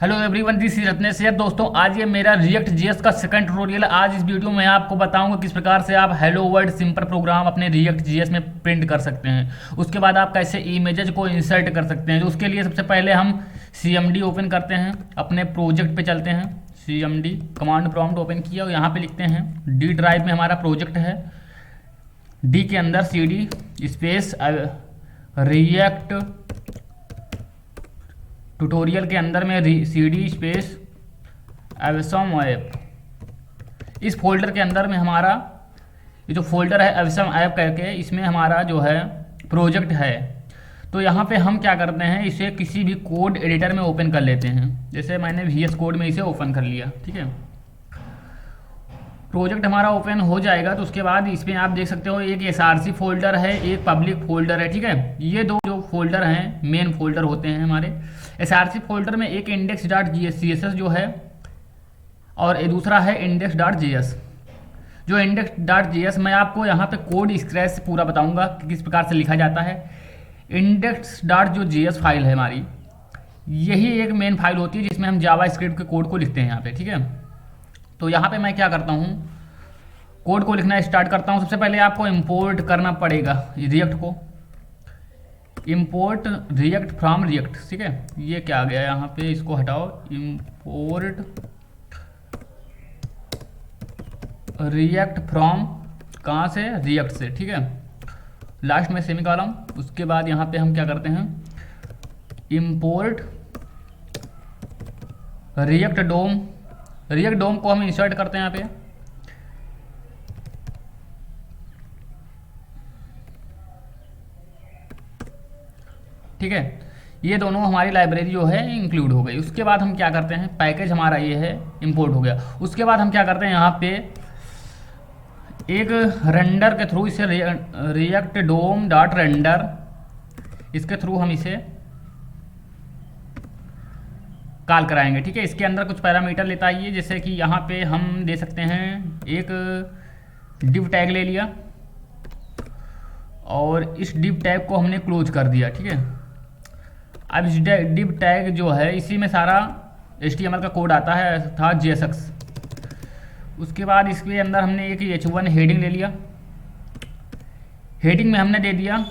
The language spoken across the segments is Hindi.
Hello everyone, this is Ratnesh यार। दोस्तों, आज ये मेरा रिएक्ट जेएस का सेकंड ट्यूटोरियल है। आज इस वीडियो में आपको बताऊंगा किस प्रकार से आप हेलो वर्ल्ड सिंपल प्रोग्राम अपने रिएक्ट जेएस में प्रिंट कर सकते हैं। उसके बाद आप कैसे इमेजेस को इंसर्ट कर सकते हैं। तो उसके लिए सबसे पहले हम CMD ओपन करते हैं, अपने प्रोजेक्ट पे चलते हैं। CMD कमांड प्रॉम्प्ट ओपन किया और यहाँ पे लिखते हैं डी ड्राइव में हमारा प्रोजेक्ट है। डी के अंदर CD स्पेस रिएक्ट ट्यूटोरियल के अंदर में CD स्पेस एवसम ऐप, इस फोल्डर के अंदर में हमारा ये जो फोल्डर है एवसम ऐप करके, इसमें हमारा जो है प्रोजेक्ट है। तो यहाँ पे हम क्या करते हैं, इसे किसी भी कोड एडिटर में ओपन कर लेते हैं। जैसे मैंने VS कोड में इसे ओपन कर लिया, ठीक है। प्रोजेक्ट हमारा ओपन हो जाएगा तो उसके बाद इसमें आप देख सकते हो एक SRC फोल्डर है, एक पब्लिक फोल्डर है, ठीक है। ये दो जो फोल्डर हैं मेन फोल्डर होते हैं हमारे। SRC फोल्डर में एक index.css जो है और दूसरा है index.js। जो index.js मैं आपको यहाँ पे कोड स्क्रैच से पूरा बताऊंगा कि किस प्रकार से लिखा जाता है। index.js फाइल है हमारी, यही एक मेन फाइल होती है जिसमें हम जावास्क्रिप्ट के कोड को लिखते हैं यहाँ पे, ठीक है। तो यहाँ पे मैं क्या करता हूँ, कोड को लिखना स्टार्ट करता हूँ। सबसे पहले आपको इंपोर्ट करना पड़ेगा रिएक्ट को, इंपोर्ट रिएक्ट फ्रॉम रिएक्ट, ठीक है। ये क्या आ गया यहाँ पे, इसको हटाओ। इंपोर्ट रिएक्ट फ्रॉम कहाँ से, रिएक्ट से, ठीक है। लास्ट में सेमीकोलन। उसके बाद यहाँ पे हम क्या करते हैं, इंपोर्ट रिएक्ट डोम। रिएक्ट डोम को हम इंसर्ट करते हैं यहाँ पे। ठीक है, ये दोनों हमारी लाइब्रेरी जो है इंक्लूड हो गई। उसके बाद हम क्या करते हैं, पैकेज हमारा ये है इंपोर्ट हो गया। उसके बाद हम क्या करते हैं, यहाँ पे एक रेंडर के थ्रू इसे रिएक्ट डोम डॉट रेंडर, इसके थ्रू हम इसे कॉल कराएंगे, ठीक है। इसके अंदर कुछ पैरामीटर लेता है ये, जैसे कि यहाँ पे हम दे सकते हैं एक डिव टैग ले लिया और इस डिव टैग को हमने क्लोज कर दिया, ठीक है। अब इस डिव टैग जो है इसी में सारा HTML का कोड आता है था JSX। उसके बाद इसके अंदर हमने एक H1 हेडिंग ले लिया। हेडिंग में हमने दे दिया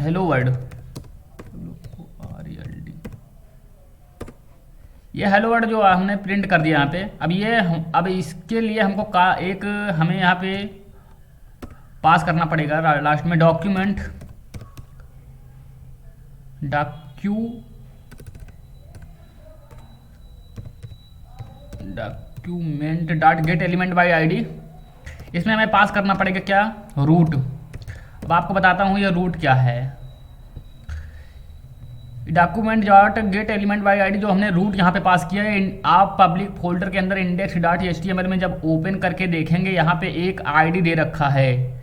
हेलो वर्ल्ड। ये हेलो वर्ल्ड जो हमने प्रिंट कर दिया यहाँ पे। अब इसके लिए हमको हमें यहाँ पे पास करना पड़ेगा लास्ट में document dot gate element by ID। इसमें हमें पास करना पड़ेगा क्या, रूट। अब आपको बताता हूँ ये रूट क्या है। Document dot gate element by ID जो हमने रूट यहाँ पे पास किया है, आप पब्लिक फोल्डर के अंदर index.html में जब ओपन करके देखेंगे यहाँ पे एक ID दे रखा है।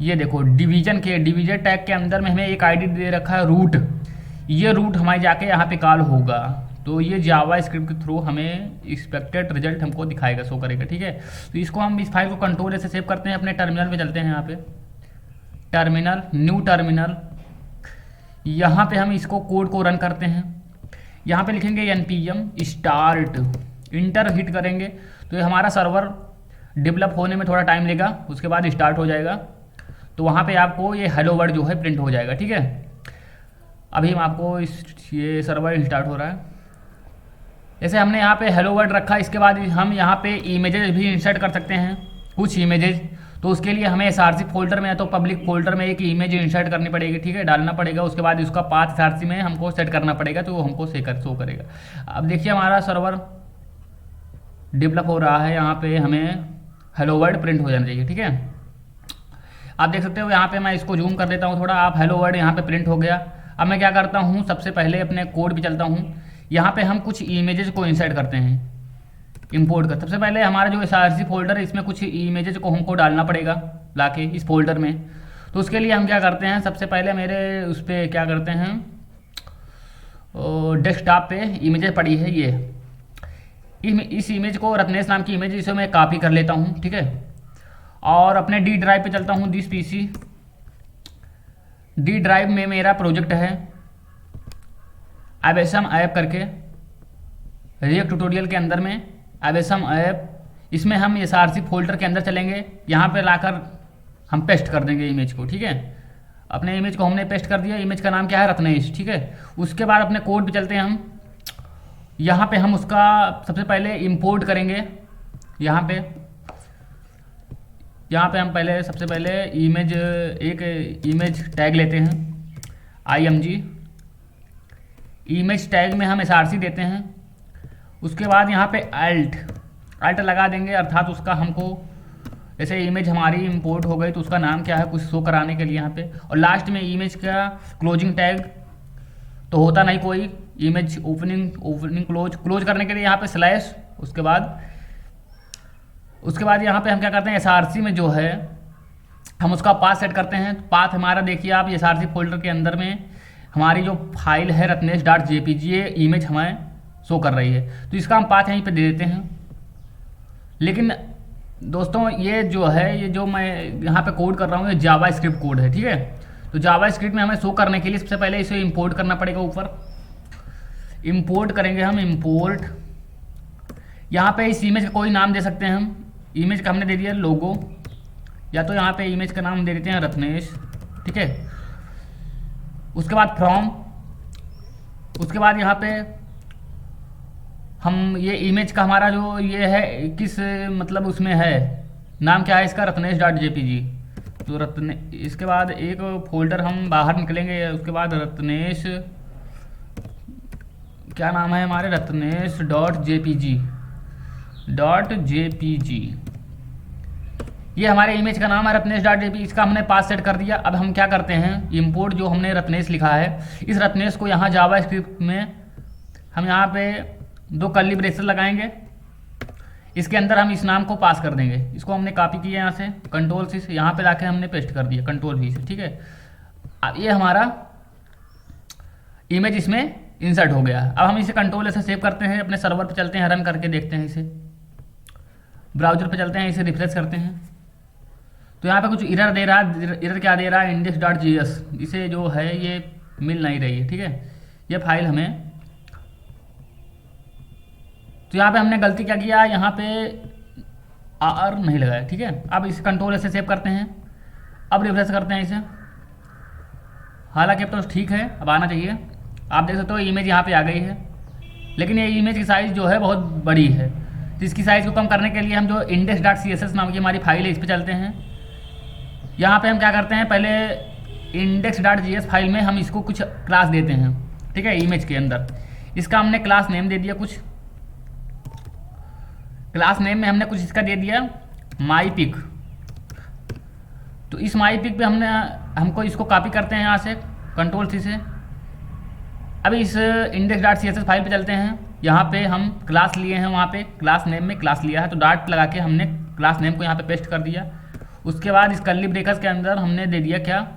ये देखो डिवीजन टैग के अंदर में हमें एक ID दे रखा है रूट। ये रूट हमारे जाके यहाँ पे कॉल होगा तो ये जावास्क्रिप्ट के थ्रू हमें एक्सपेक्टेड रिजल्ट हमको दिखाएगा, शो करेगा, ठीक है। तो इसको हम इस फाइल को कंट्रोल से सेव करते हैं, अपने टर्मिनल पे चलते हैं। यहाँ पे टर्मिनल, न्यू टर्मिनल, यहाँ पे हम इसको कोड को रन करते हैं। यहाँ पे लिखेंगे npm स्टार्ट, इंटर हिट करेंगे तो ये हमारा सर्वर डेवलप होने में थोड़ा टाइम लेगा, उसके बाद स्टार्ट हो जाएगा। तो वहाँ पे आपको ये हेलो वर्ल्ड जो है प्रिंट हो जाएगा, ठीक है। अभी हम आपको ये सर्वर स्टार्ट हो रहा है। जैसे हमने यहाँ पे हेलो वर्ल्ड रखा, इसके बाद हम यहाँ पे इमेजेस भी इंसर्ट कर सकते हैं, कुछ इमेजेस। तो उसके लिए हमें SRC फोल्डर में या तो पब्लिक फोल्डर में एक इमेज इंसर्ट करनी पड़ेगी, ठीक है, डालना पड़ेगा। उसके बाद उसका पाथ SRC में हमको सेट करना पड़ेगा तो वो हमको शो करेगा। अब देखिए हमारा सर्वर डेवलप हो रहा है, यहाँ पे हमें हेलो वर्ल्ड प्रिंट हो जाना चाहिए, ठीक है। आप देख सकते हो यहाँ पे मैं इसको जूम कर देता हूँ थोड़ा, आप हेलो वर्ल्ड यहाँ पे प्रिंट हो गया। अब मैं क्या करता हूँ, सबसे पहले अपने कोड पे चलता हूँ। यहाँ पे हम कुछ इमेजेस को इंसर्ट करते हैं, इंपोर्ट कर। सबसे पहले हमारा जो SRC फोल्डर है इसमें कुछ इमेजेस को हमको डालना पड़ेगा लाके इस फोल्डर में। तो उसके लिए हम क्या करते हैं, सबसे पहले मेरे उस पर क्या करते हैं, डेस्कटॉप पे इमेजेस पड़ी है ये, इस इमेज को रत्नेश नाम की इमेज इसे मैं कॉपी कर लेता हूँ, ठीक है। और अपने डी ड्राइव पे चलता हूँ, दिस पीसी डी ड्राइव में मेरा प्रोजेक्ट है, एबेसम ऐप करके रिएक्ट ट्यूटोरियल के अंदर में एबेसम ऐप, इसमें हम एसआरसी फोल्डर के अंदर चलेंगे, यहाँ पे लाकर हम पेस्ट कर देंगे इमेज को। ठीक है, अपने इमेज को हमने पेस्ट कर दिया। इमेज का नाम क्या है, रत्नेश। ठीक है, उसके बाद अपने कोड पे चलते हैं हम। यहाँ पे हम उसका सबसे पहले इंपोर्ट करेंगे। यहाँ पे हम पहले सबसे पहले एक इमेज टैग लेते हैं, IMG। इमेज टैग में हम SRC देते हैं। उसके बाद यहाँ पे अल्ट लगा देंगे, अर्थात उसका हमको जैसे इमेज हमारी इंपोर्ट हो गई तो उसका नाम क्या है कुछ शो कराने के लिए यहाँ पे। और लास्ट में इमेज का क्लोजिंग टैग तो होता नहीं कोई, इमेज ओपनिंग क्लोज करने के लिए यहाँ पे स्लैश। उसके बाद यहाँ पे हम क्या करते हैं, SRC में जो है हम उसका पाथ सेट करते हैं। पाथ हमारा देखिए आप, SRC फोल्डर के अंदर में हमारी जो फाइल है रत्नेश.jpg, ये इमेज हमें शो कर रही है, तो इसका हम पाथ यहीं पे दे देते हैं। लेकिन दोस्तों ये जो है, ये जो मैं यहाँ पे कोड कर रहा हूँ, ये जावा स्क्रिप्ट कोड है। ठीक है, तो जावा स्क्रिप्ट में हमें शो करने के लिए सबसे पहले इसे इंपोर्ट करना पड़ेगा। ऊपर इंपोर्ट करेंगे हम, इंपोर्ट। यहाँ पे इस इमेज का कोई नाम दे सकते हैं हम। इमेज का हमने दे दिया लोगो, या तो यहाँ पे इमेज का नाम दे देते हैं रत्नेश। ठीक है, उसके बाद फ्रॉम, उसके बाद यहाँ पे हम ये इमेज का हमारा जो ये है किस मतलब उसमें है, नाम क्या है इसका, रत्नेश.jpg। तो इसके बाद एक फोल्डर हम बाहर निकलेंगे। उसके बाद रत्नेश, क्या नाम है हमारे, रत्नेश.jpg। ये हमारे इमेज का नाम है रत्नेश.jpg। इसका हमने पाथ सेट कर दिया। अब हम क्या करते हैं, इंपोर्ट जो हमने रत्नेश लिखा है, इस रत्नेश को यहाँ जावा स्क्रिप्ट में हम यहाँ पे 2 कर्ली ब्रेसेस लगाएंगे। इसके अंदर हम इस नाम को पास कर देंगे। इसको हमने कॉपी किया यहाँ से, कंट्रोल C से यहाँ पे लाके हमने पेस्ट कर दिया, कंट्रोल V से। ठीक है, अब ये हमारा इमेज इसमें इंसर्ट हो गया। अब हम इसे कंट्रोल से सेव करते हैं, अपने सर्वर पे चलते हैं, रन करके देखते हैं इसे। ब्राउजर पे चलते हैं, इसे रिफ्रेश करते हैं, तो यहाँ पे कुछ एरर दे रहा है। एरर क्या दे रहा है, index.js, इसे जो है ये मिल नहीं रही है। ठीक है, ये फाइल हमें, तो यहाँ पे हमने गलती क्या किया, यहाँ पे R नहीं लगाया। ठीक है, अब इसे कंट्रोल से सेव करते हैं, अब रिफ्रेश करते हैं इसे। हालांकि अब तो ठीक है, अब आना चाहिए। आप देख सकते हो इमेज यहाँ पे आ गई है, लेकिन ये इमेज की साइज़ जो है बहुत बड़ी है। तो इसकी साइज़ को कम करने के लिए हम जो index.css नाम की हमारी फाइल है, इस पर चलते हैं। यहाँ पे हम क्या करते हैं, पहले index.js फाइल में हम इसको कुछ क्लास देते हैं। ठीक है, इमेज के अंदर इसका हमने क्लास नेम दे दिया कुछ। क्लास नेम में हमने कुछ इसका दे दिया myPic। तो इस myPic पे हमको इसको कॉपी करते हैं यहाँ से कंट्रोल C से। अभी इस index.css फाइल पे चलते हैं। यहाँ पे हम क्लास लिए हैं, वहाँ पे क्लास नेम में क्लास लिया है, तो डॉट लगा के हमने क्लास नेम को यहाँ पे पेस्ट कर दिया। उसके बाद इस कर्ली ब्रेकर्स के अंदर हमने दे दिया क्या,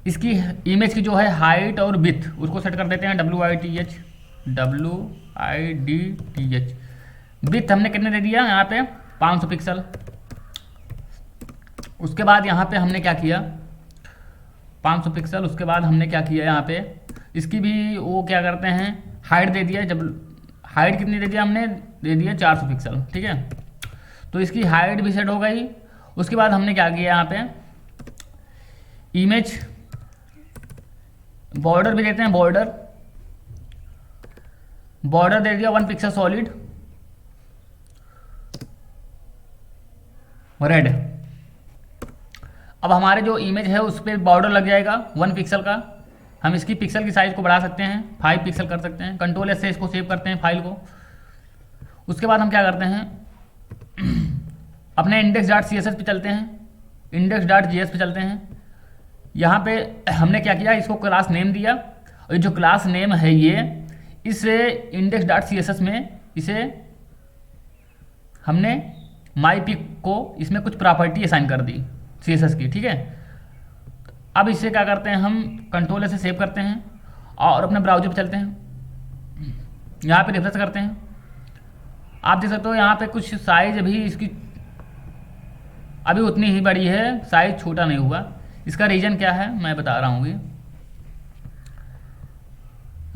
इसकी इमेज की जो है हाइट और विड्थ, उसको सेट कर देते हैं width। विड्थ हमने कितने दे दिया, यहाँ पे 500 पिक्सल। उसके बाद यहाँ पे हमने क्या किया, 500 पिक्सल। उसके बाद हमने क्या किया, यहाँ पे इसकी भी वो क्या करते हैं, हाइट दे दिया। जब हाइट कितनी दे दिया, हमने दे दिया 400 पिक्सल। ठीक है, तो इसकी हाइट भी सेट हो गई। उसके बाद हमने क्या किया, यहाँ पे इमेज बॉर्डर भी देते हैं, बॉर्डर दे दिया 1 पिक्सल सॉलिड रेड। अब हमारे जो इमेज है उस पर बॉर्डर लग जाएगा 1 पिक्सल का। हम इसकी पिक्सल की साइज़ को बढ़ा सकते हैं, 5 पिक्सल कर सकते हैं। कंट्रोल S से इसको सेव करते हैं फाइल को। उसके बाद हम क्या करते हैं, अपने index.css पे चलते हैं, index.js पे चलते हैं। यहाँ पे हमने क्या किया, इसको क्लास नेम दिया, और जो क्लास नेम है ये इस index.css में इसे हमने myPic को इसमें कुछ प्रॉपर्टी असाइन कर दी CSS की। ठीक है, अब इससे क्या करते हैं, हम कंट्रोल से सेव करते हैं और अपने ब्राउजर पे चलते हैं। यहाँ पे रिफ्रेश करते हैं। आप देख सकते हो यहाँ पे कुछ साइज अभी इसकी अभी उतनी ही बड़ी है, साइज छोटा नहीं हुआ। इसका रीज़न क्या है मैं बता रहा हूँ।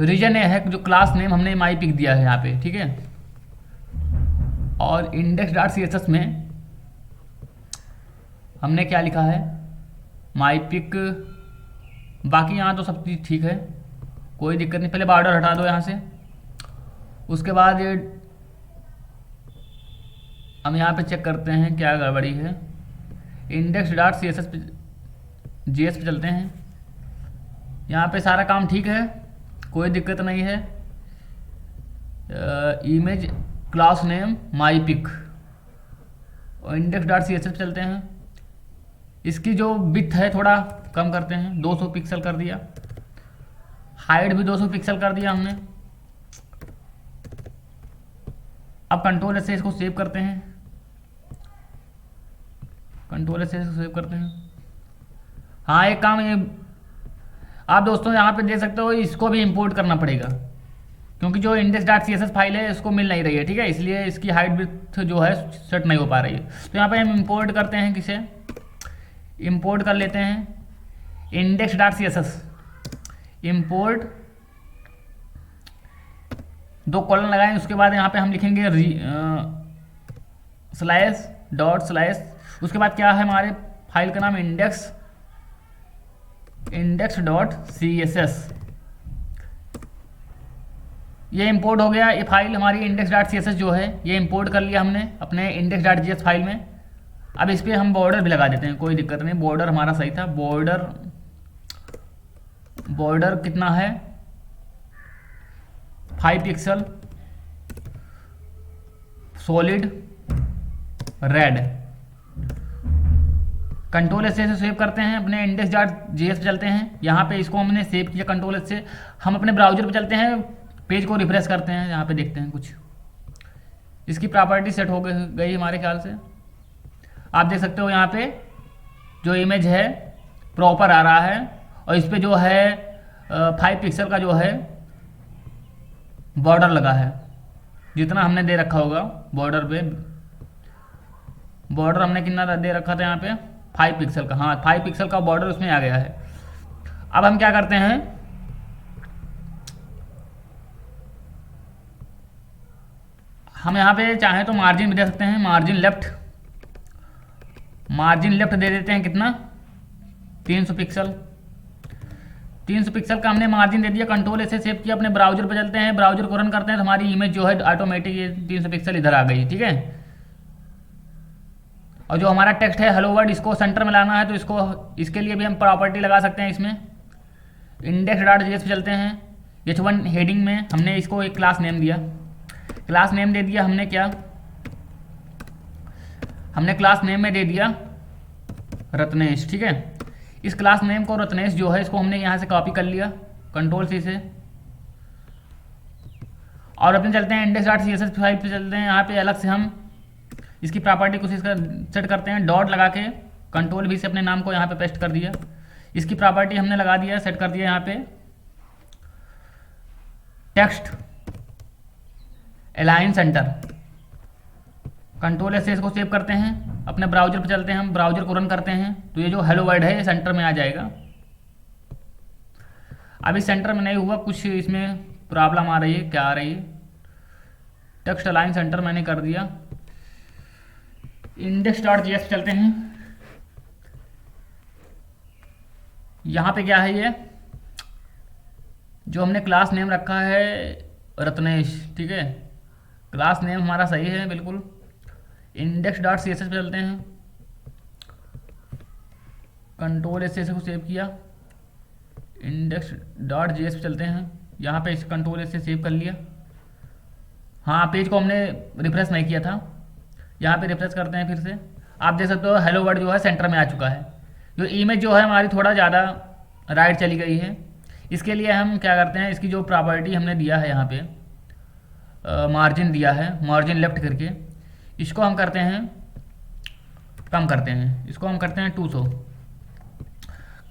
रीजन ये है जो क्लास नेम हमने माई पिक दिया है यहाँ पे, ठीक है। और index dot C S S में हमने क्या लिखा है, माई पिक। बाकी यहाँ तो सब चीज़ ठीक है, कोई दिक्कत नहीं। पहले बॉर्डर हटा दो यहाँ से, उसके बाद ये हम यहाँ पे चेक करते हैं क्या गड़बड़ी है। Index dot C S S G S पे चलते हैं, यहाँ पे सारा काम ठीक है, कोई दिक्कत नहीं है। Image class name my pic और index dot C S S पे चलते हैं। इसकी जो विड्थ है थोड़ा कम करते हैं, 200 पिक्सल कर दिया। हाइट भी 200 पिक्सल कर दिया हमने। अब कंट्रोल से इसको सेव करते हैं, कंट्रोल से इसको सेव करते हैं। हाँ, एक काम ये आप दोस्तों यहाँ पे देख सकते हो, इसको भी इंपोर्ट करना पड़ेगा क्योंकि जो index dot C S S file है इसको मिल नहीं रही है, ठीक है। इसलिए इसकी हाइट विड्थ जो है सेट नहीं हो पा रही है। तो यहाँ पे हम इंपोर्ट करते हैं, किसे इंपोर्ट कर लेते हैं, index dot C S S import, 2 colon लगाएं। उसके बाद यहाँ पे हम लिखेंगे स्लैश डॉट स्लैश, उसके बाद क्या है हमारे फाइल का नाम index dot C S S. ये इंपोर्ट हो गया, ये फाइल हमारी index dot C S S जो है ये इंपोर्ट कर लिया हमने अपने index dot G S file में। अब इस पर हम बॉर्डर भी लगा देते हैं, कोई दिक्कत नहीं। बॉर्डर हमारा सही था, बॉर्डर कितना है, 5 pixel solid red. Control S से सेव करते हैं, अपने इंडेक्स डॉट जी एस पे चलते हैं। यहाँ पे इसको हमने सेव किया कंट्रोल एस से। हम अपने ब्राउजर पे चलते हैं, पेज को रिफ्रेश करते हैं, यहाँ पे देखते हैं कुछ इसकी प्रॉपर्टी सेट हो गई हमारे ख्याल से। आप देख सकते हो यहाँ पे जो इमेज है प्रॉपर आ रहा है और इस पे जो है 5 पिक्सल का जो है बॉर्डर लगा है, जितना हमने दे रखा होगा बॉर्डर पे। बॉर्डर हमने कितना दे रखा था यहाँ पे, 5 पिक्सल का। हाँ, 5 पिक्सल का बॉर्डर उसमें आ गया है। अब हम क्या करते हैं, हम यहाँ पे चाहें तो मार्जिन भी दे सकते हैं, मार्जिन लेफ्ट दे देते हैं, कितना 300 पिक्सल। 300 पिक्सल का हमने मार्जिन दे दिया, कंट्रोल से सेव किया। अपने ब्राउजर पर चलते हैं, ब्राउजर को रन करते हैं तो हमारी इमेज जो है ऑटोमेटिक ये 300 पिक्सल इधर आ गई, ठीक है। और जो हमारा टेक्स्ट है हेलो वर्ल्ड, इसको सेंटर में लाना है तो इसके लिए भी हम प्रॉपर्टी लगा सकते हैं। इसमें इंडेक्स डॉट जी एस पे चलते हैं, H1 हेडिंग में हमने इसको एक क्लास नेम दिया, क्लास नेम दे दिया हमने क्या, हमने क्लास नेम में दे दिया रत्नेश, ठीक है। इस क्लास नेम को रत्नेश जो है इसको हमने यहाँ से कॉपी कर लिया कंट्रोल सी से। और अपने चलते हैं index dot C S S file पे चलते हैं, यहाँ पे अलग से हम इसकी प्रॉपर्टी कुछ इसका सेट करते हैं, डॉट लगा के कंट्रोल भी से अपने नाम को यहाँ पे पेस्ट कर दिया। इसकी प्रॉपर्टी हमने लगा दिया, सेट कर दिया यहाँ पे टेक्स्ट अलाइन सेंटर। कंट्रोल से इसको सेव करते हैं, अपने ब्राउजर पे चलते हैं, हम ब्राउजर को रन करते हैं तो ये जो हेलो वर्ल्ड है ये सेंटर में आ जाएगा। अभी सेंटर में नहीं हुआ, कुछ इसमें प्रॉब्लम आ रही है, क्या आ रही है। टेक्स्ट अलाइन सेंटर मैंने कर दिया। इंडेक्स डॉट जी एस चलते हैं, यहाँ पे क्या है, ये जो हमने क्लास नेम रखा है रत्नेश, ठीक है, क्लास नेम हमारा सही है बिल्कुल। Index dot C S S पे चलते हैं, कंट्रोल एस को सेव किया, इंडेक्स डॉट जी एस पे चलते हैं, यहाँ पे इस कंट्रोल एस से सेव कर लिया। हाँ, पेज को हमने रिफ्रेश नहीं किया था, यहाँ पे रिफ्रेश करते हैं फिर से। आप देख सकते हो हेलो वर्ल्ड जो है सेंटर में आ चुका है। जो इमेज जो है हमारी थोड़ा ज़्यादा राइट चली गई है, इसके लिए हम क्या करते हैं, इसकी जो प्रॉपर्टी हमने दिया है यहाँ पे मार्जिन दिया है, मार्जिन लेफ्ट करके, इसको हम करते हैं कम करते हैं, इसको हम करते हैं 200।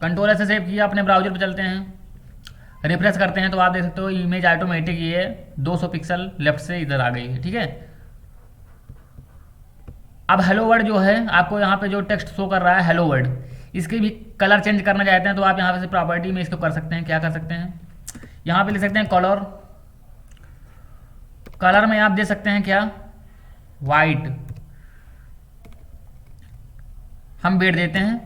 कंट्रोल से सेव किया, अपने ब्राउजर पे चलते हैं, रिफ्रेश करते हैं तो आप देख सकते हो इमेज ऑटोमेटिक ये 200 पिक्सल लेफ्ट से इधर आ गई है, ठीक है। अब हेलो वर्ल्ड जो है आपको यहाँ पे जो टेक्स्ट शो कर रहा है हेलो वर्ल्ड, इसकी भी कलर चेंज करना चाहते हैं तो आप यहाँ से प्रॉपर्टी में इसको कर सकते हैं। क्या कर सकते हैं, यहाँ पे ले सकते हैं कलर। कलर में आप दे सकते हैं क्या, वाइट। हम बेट देते हैं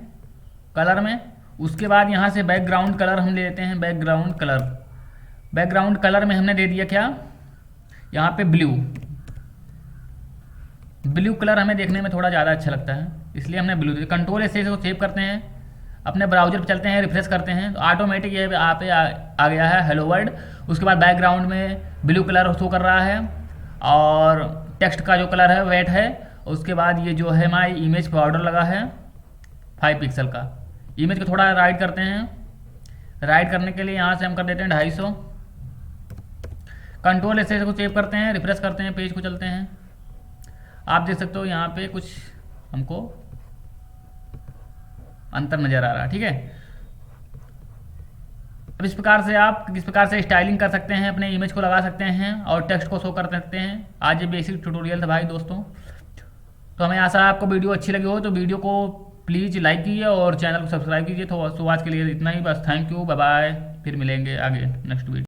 कलर में। उसके बाद यहाँ से बैकग्राउंड कलर हम ले लेते हैं, बैकग्राउंड कलर। बैकग्राउंड कलर में हमने दे दिया क्या, यहाँ पे ब्लू। ब्लू कलर हमें देखने में थोड़ा ज़्यादा अच्छा लगता है, इसलिए हमने ब्लू दिया। कंट्रोल ऐसे को सेव करते हैं, अपने ब्राउजर पर चलते हैं, रिफ्रेश करते हैं तो ऑटोमेटिक ये यहाँ पे आ गया है हेलो वर्ल्ड। उसके बाद बैकग्राउंड में ब्लू कलर शो कर रहा है और टेक्स्ट का जो कलर है वेट है। उसके बाद ये जो है हमारी इमेज पर ऑर्डर लगा है 5 पिक्सल का। इमेज को थोड़ा राइट करते हैं, राइट करने के लिए यहाँ से हम कर देते हैं 250। कंट्रोल ऐसे को सेव करते हैं, रिफ्रेश करते हैं, पेज को चलते हैं। आप देख सकते हो यहाँ पे कुछ हमको अंतर नज़र आ रहा है, ठीक है। अब इस प्रकार से आप किस प्रकार से स्टाइलिंग कर सकते हैं, अपने इमेज को लगा सकते हैं और टेक्स्ट को शो कर सकते हैं। आज ये बेसिक ट्यूटोरियल था भाई दोस्तों। तो हमें आशा है आपको वीडियो अच्छी लगी हो, तो वीडियो को प्लीज़ लाइक कीजिए और चैनल को सब्सक्राइब कीजिए। तो आज के लिए इतना ही बस। Thank you, bye bye. फिर मिलेंगे आगे नेक्स्ट वीडियो।